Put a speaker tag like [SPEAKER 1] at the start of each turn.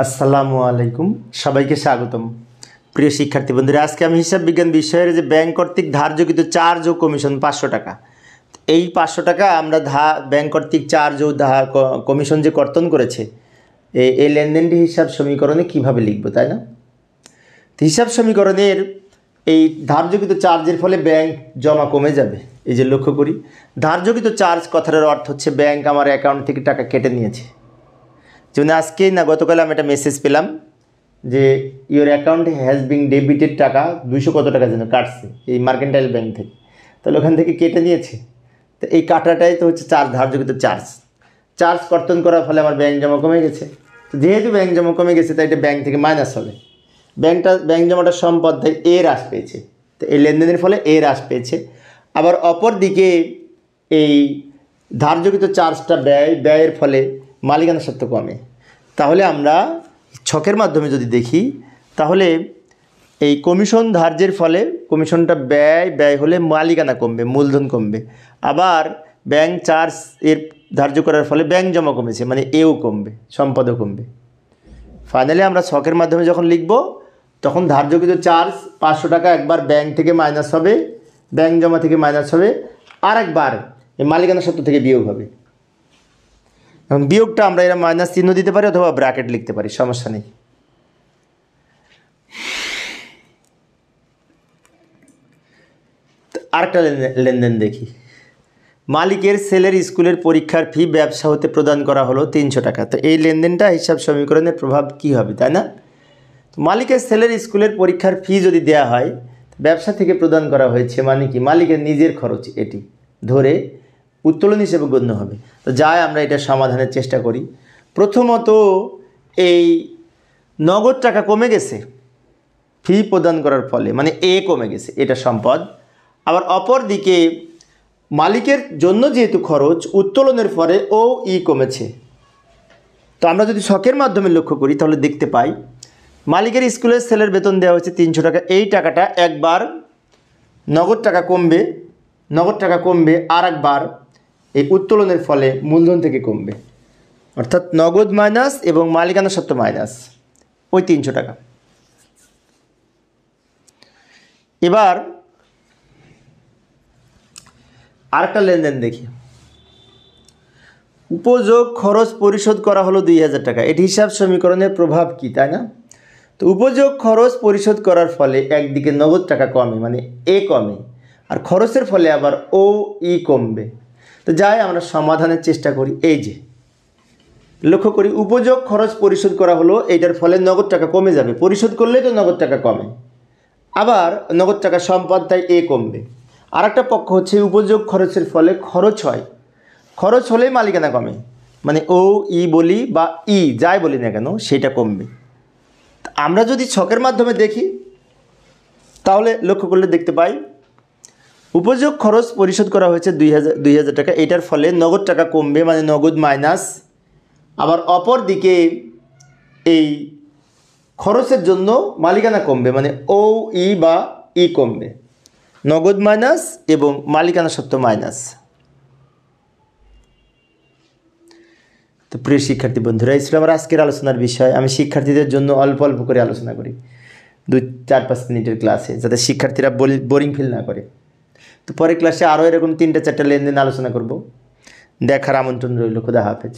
[SPEAKER 1] আসসালামু আলাইকুম, সবাইকে স্বাগতম। প্রিয় শিক্ষার্থী বন্ধুরা, আজকে আমি হিসাব বিজ্ঞান বিষয়ের যে ব্যাংক কর্তৃক ধার্যকৃত চার্জ ও কমিশন 500 টাকা, এই 500 টাকা আমরা ব্যাংক কর্তৃক চার্জ ও কমিশন যে কর্তন করেছে এই লেনদেনটি হিসাব সমীকরণে কিভাবে লিখব, তাই না? হিসাব সমীকরণের এই ধার্যকৃত চার্জের ফলে ব্যাংক জমা কমে যাবে। এই যে লক্ষ্য করি, ধার্যকৃত চার্জ কথাটার অর্থ হচ্ছে ব্যাংক আমার অ্যাকাউন্ট থেকে টাকা কেটে নিয়েছে। যেমন আজকে না গতকাল আমি একটা মেসেজ পেলাম যে your account has being debited, টাকা 200 কত টাকা যেন কাটছে এই মার্কেন্টাইল ব্যাংক থেকে, তাহলে ওখান থেকে কেটে নিয়েছে। তো এই কাটাটাই তো হচ্ছে ধার্যকৃত চার্জ কর্তন করার ফলে আমার ব্যাংক জমা কমে গেছে। তো যেহেতু ব্যাংক জমা কমে গেছে তাই এটা ব্যাংক থেকে মাইনাস হবে। ব্যাংক জমাটা সম্পদ তাই এ হ্রাস পেয়েছে, তো এই লেনদেনের ফলে এ হ্রাস পেয়েছে। আবার অপর দিকে এই ধার্যকৃত চার্জটা ব্যয়ের ফলে মালিকানা সত্ত্ব কমে। তাহলে আমরা ছকের মাধ্যমে যদি দেখি তাহলে এই কমিশন ধার্যের ফলে কমিশনটা ব্যয় হলে মালিকানা কমবে, মূলধন কমবে। আবার ব্যাংক চার্জ এর ধার্য করার ফলে ব্যাংক জমা কমেছে, মানে এও কমবে, সম্পদও কমবে। ফাইনালি আমরা ছকের মাধ্যমে যখন লিখব তখন ধার্যকৃত চার্জ 500 টাকা একবার ব্যাংক থেকে মাইনাস হবে, ব্যাংক জমা থেকে মাইনাস হবে, আর একবার এই মালিকানা সত্ত্ব থেকে বিয়োগ হবে। এবং বিয়োগটা আমরা এরা মাইনাস চিহ্ন দিতে পারি অথবা ব্র্যাকেট লিখতে পারি, সমস্যা নেই। আরেকটা লেনদেন দেখি। মালিকের ছেলের স্কুলের পরীক্ষার ফি ব্যবসা হতে প্রদান করা হলো 300 টাকা। তো এই লেনদেনটা হিসাব সমীকরণের প্রভাব কি হবে, তাই না? তো মালিকের ছেলের স্কুলের পরীক্ষার ফি যদি দেয়া হয়, ব্যবসা থেকে প্রদান করা হয়েছে মানে কি মালিকের নিজের খরচ, এটি ধরে উত্তোলন হিসেবে গণ্য হবে। তো যাই আমরা এটা সমাধানের চেষ্টা করি। প্রথমত এই নগদ টাকা কমে গেছে ফি প্রদান করার ফলে, মানে এ কমে গেছে, এটা সম্পদ। আবার অপর দিকে মালিকের জন্য যেহেতু খরচ, উত্তোলনের ফলে ও ই কমেছে। তো আমরা যদি ছকের মাধ্যমে লক্ষ্য করি তাহলে দেখতে পাই মালিকের স্কুলের ছেলের বেতন দেওয়া হয়েছে 300 টাকা। এই টাকাটা একবার নগদ টাকা কমবে, আর একবার এই উত্তোলনের ফলে মূলধন থেকে কমবে, অর্থাৎ নগদ মাইনাস এবং মালিকানা সত্ত্ব মাইনাস ওই 300 টাকা। এবার আরেকটা লেনদেন দেখি। উপযোগ খরচ পরিশোধ করা হলো 2000 টাকা। এটি হিসাব সমীকরণের প্রভাব কি, তাই না? তো উপযোগ খরচ পরিশোধ করার ফলে একদিকে নগদ টাকা কমে, মানে এ কমে, আর খরচের ফলে আবার ও ই কমবে। তো যাই আমরা সমাধানের চেষ্টা করি। এই যে লক্ষ্য করি, উপযোগ খরচ পরিশোধ করা হলো, এইটার ফলে নগদ টাকা কমে যাবে, পরিশোধ করলে তো নগদ টাকা কমে, আবার নগদ টাকা সম্পদ তাই এ কমবে। আর একটা পক্ষ হচ্ছে উপযোগ খরচের ফলে খরচ হয়, খরচ হলেই মালিকানা কমে, মানে ও ই বলি বা ই যাই বলি না কেন সেটা কমবে। আমরা যদি ছকের মাধ্যমে দেখি তাহলে লক্ষ্য করলে দেখতে পাই উপযোগ খরচ পরিশোধ করা হয়েছে 2000 টাকা, এটার ফলে নগদ টাকা কমবে, মানে নগদ মাইনাস। আবার অপর দিকে এই খরচের জন্য মালিকানা কমবে, মানে ও ই বা ই কমবে, নগদ মাইনাস এবং মালিকানা সত্ত্ব মাইনাস। তো প্রিয় শিক্ষার্থী বন্ধুরা, এই ছিল আমার আজকের আলোচনার বিষয়। আমি শিক্ষার্থীদের জন্য অল্প অল্প করে আলোচনা করি 2-4-5 মিনিটের ক্লাসে, যাতে শিক্ষার্থীরা বোরিং ফিল না করে। তো পরের ক্লাসে আরও এরকম 3-4টা লেনদেন আলোচনা করব। দেখার আমন্ত্রণ রইল। খোদা হাফেজ।